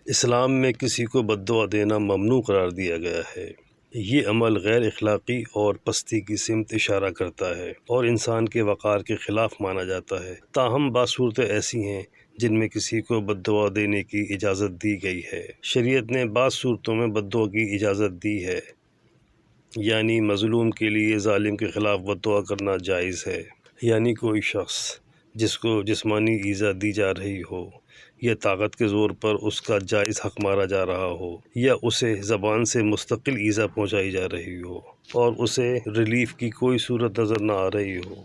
اسلام میں کسی کو بد دعا دینا ممنوع قرار دیا گیا ہے۔ یہ عمل غیر اخلاقی اور پستی کی سمت اشارہ کرتا ہے اور انسان کے وقار کے خلاف مانا جاتا ہے۔ تاہم بعض صورتیں ایسی ہیں جن میں کسی کو بد دعا دینے کی اجازت دی گئی ہے۔ شریعت نے بعض صورتوں میں بد دعا کی اجازت دی ہے، یعنی مظلوم کے لیے ظالم کے خلاف بد دعا کرنا جائز ہے۔ یعنی کوئی شخص جس کو جسمانی ایذا دی جا رہی ہو یا طاقت کے زور پر اس کا جائز حق مارا جا رہا ہو، یا اسے زبان سے مستقل ایذا پہنچائی جا رہی ہو اور اسے ریلیف کی کوئی صورت نظر نہ آ رہی ہو،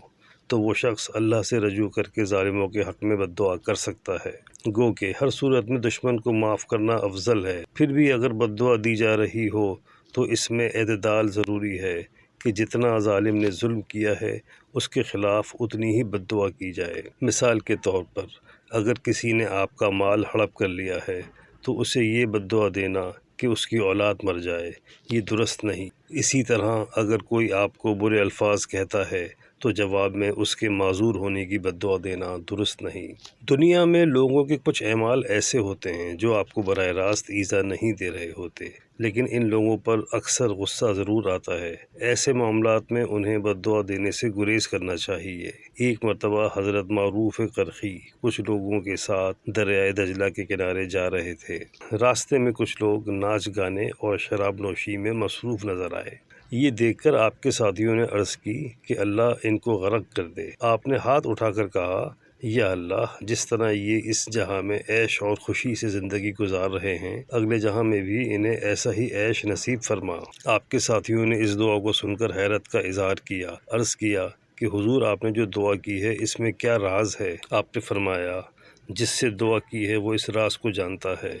تو وہ شخص اللہ سے رجوع کر کے ظالموں کے حق میں بد دعا کر سکتا ہے۔ گو کہ ہر صورت میں دشمن کو معاف کرنا افضل ہے۔ پھر بھی اگر بد دعا دی جا رہی ہو تو اس میں اعتدال ضروری ہے کہ جتنا ظالم نے ظلم کیا ہے اس کے خلاف اتنی ہی بد دعا کی جائے۔ مثال کے طور پر اگر کسی نے آپ کا مال ہڑپ کر لیا ہے تو اسے یہ بد دعا دینا کہ اس کی اولاد مر جائے، یہ درست نہیں۔ اسی طرح اگر کوئی آپ کو برے الفاظ کہتا ہے تو جواب میں اس کے معذور ہونے کی بد دعا دینا درست نہیں۔ دنیا میں لوگوں کے کچھ اعمال ایسے ہوتے ہیں جو آپ کو براہ راست ایذا نہیں دے رہے ہوتے، لیکن ان لوگوں پر اکثر غصہ ضرور آتا ہے۔ ایسے معاملات میں انہیں بد دعا دینے سے گریز کرنا چاہیے۔ ایک مرتبہ حضرت معروف کرخی کچھ لوگوں کے ساتھ دریائے دجلہ کے کنارے جا رہے تھے۔ راستے میں کچھ لوگ ناچ گانے اور شراب نوشی میں مصروف نظر آئے۔ یہ دیکھ کر آپ کے ساتھیوں نے عرض کی کہ اللہ ان کو غرق کر دے۔ آپ نے ہاتھ اٹھا کر کہا، یا اللہ، جس طرح یہ اس جہاں میں عیش اور خوشی سے زندگی گزار رہے ہیں، اگلے جہاں میں بھی انہیں ایسا ہی عیش نصیب فرما۔ آپ کے ساتھیوں نے اس دعا کو سن کر حیرت کا اظہار کیا۔ عرض کیا کہ حضور، آپ نے جو دعا کی ہے اس میں کیا راز ہے؟ آپ نے فرمایا، جس سے دعا کی ہے وہ اس راز کو جانتا ہے۔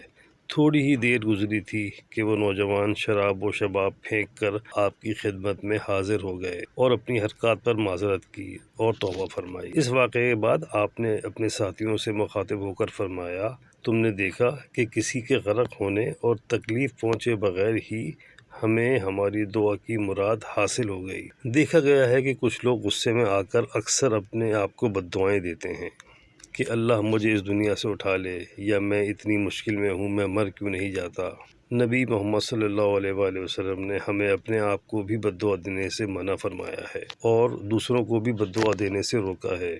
تھوڑی ہی دیر گزری تھی کہ وہ نوجوان شراب و شباب پھینک کر آپ کی خدمت میں حاضر ہو گئے اور اپنی حرکات پر معذرت کی اور توبہ فرمائی۔ اس واقعے کے بعد آپ نے اپنے ساتھیوں سے مخاطب ہو کر فرمایا، تم نے دیکھا کہ کسی کے غرق ہونے اور تکلیف پہنچے بغیر ہی ہمیں ہماری دعا کی مراد حاصل ہو گئی۔ دیکھا گیا ہے کہ کچھ لوگ غصے میں آ کر اکثر اپنے آپ کو بد دعائیں دیتے ہیں کہ اللہ مجھے اس دنیا سے اٹھا لے، یا میں اتنی مشکل میں ہوں، میں مر کیوں نہیں جاتا۔ نبی محمد صلی اللہ علیہ وآلہ وسلم نے ہمیں اپنے آپ کو بھی بد دعا دینے سے منع فرمایا ہے اور دوسروں کو بھی بد دعا دینے سے روکا ہے۔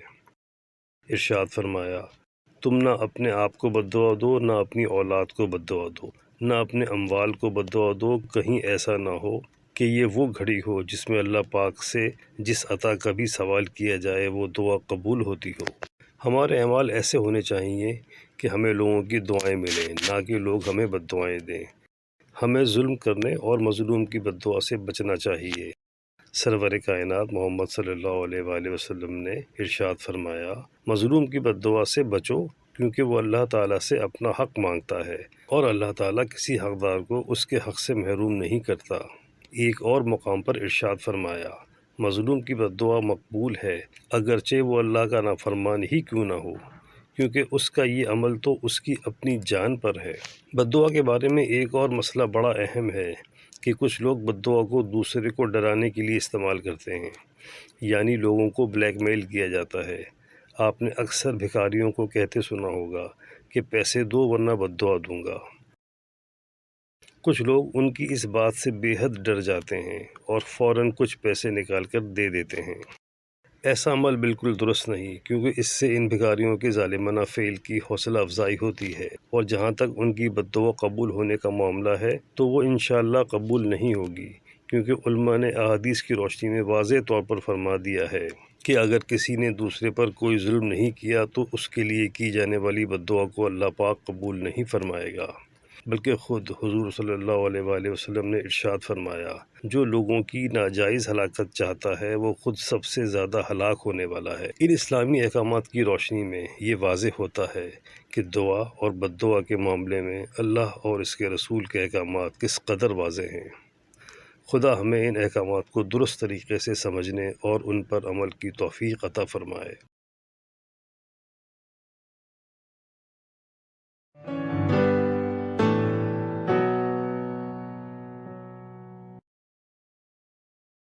ارشاد فرمایا، تم نہ اپنے آپ کو بد دعا دو، نہ اپنی اولاد کو بد دعا دو، نہ اپنے اموال کو بد دعا دو، کہیں ایسا نہ ہو کہ یہ وہ گھڑی ہو جس میں اللہ پاک سے جس عطا کا بھی سوال کیا جائے وہ دعا قبول ہوتی ہو۔ ہمارے اعمال ایسے ہونے چاہیے کہ ہمیں لوگوں کی دعائیں ملیں، نہ کہ لوگ ہمیں بد دعائیں دیں۔ ہمیں ظلم کرنے اور مظلوم کی بد دعا سے بچنا چاہیے۔ سرور کائنات محمد صلی اللہ علیہ وآلہ وسلم نے ارشاد فرمایا، مظلوم کی بد دعا سے بچو کیونکہ وہ اللہ تعالیٰ سے اپنا حق مانگتا ہے اور اللہ تعالیٰ کسی حقدار کو اس کے حق سے محروم نہیں کرتا۔ ایک اور مقام پر ارشاد فرمایا، مظلوم کی بد دعا مقبول ہے اگرچہ وہ اللہ کا نافرمان ہی کیوں نہ ہو، کیونکہ اس کا یہ عمل تو اس کی اپنی جان پر ہے۔ بد دعا کے بارے میں ایک اور مسئلہ بڑا اہم ہے کہ کچھ لوگ بد دعا کو دوسرے کو ڈرانے کے لیے استعمال کرتے ہیں، یعنی لوگوں کو بلیک میل کیا جاتا ہے۔ آپ نے اکثر بھکاریوں کو کہتے سنا ہوگا کہ پیسے دو ورنہ بد دعا دوں گا۔ کچھ لوگ ان کی اس بات سے بے حد ڈر جاتے ہیں اور فوراً کچھ پیسے نکال کر دے دیتے ہیں۔ ایسا عمل بالکل درست نہیں، کیونکہ اس سے ان بھکاریوں کے ظالمانہ فعل کی حوصلہ افزائی ہوتی ہے، اور جہاں تک ان کی بد دعا قبول ہونے کا معاملہ ہے تو وہ انشاءاللہ قبول نہیں ہوگی، کیونکہ علماء نے احادیث کی روشنی میں واضح طور پر فرما دیا ہے کہ اگر کسی نے دوسرے پر کوئی ظلم نہیں کیا تو اس کے لیے کی جانے والی بد دعا کو اللہ پاک قبول نہیں فرمائے گا، بلکہ خود حضور صلی اللہ علیہ وآلہ وسلم نے ارشاد فرمایا، جو لوگوں کی ناجائز ہلاکت چاہتا ہے وہ خود سب سے زیادہ ہلاک ہونے والا ہے۔ ان اسلامی احکامات کی روشنی میں یہ واضح ہوتا ہے کہ دعا اور بد دعا کے معاملے میں اللہ اور اس کے رسول کے احکامات کس قدر واضح ہیں۔ خدا ہمیں ان احکامات کو درست طریقے سے سمجھنے اور ان پر عمل کی توفیق عطا فرمائے۔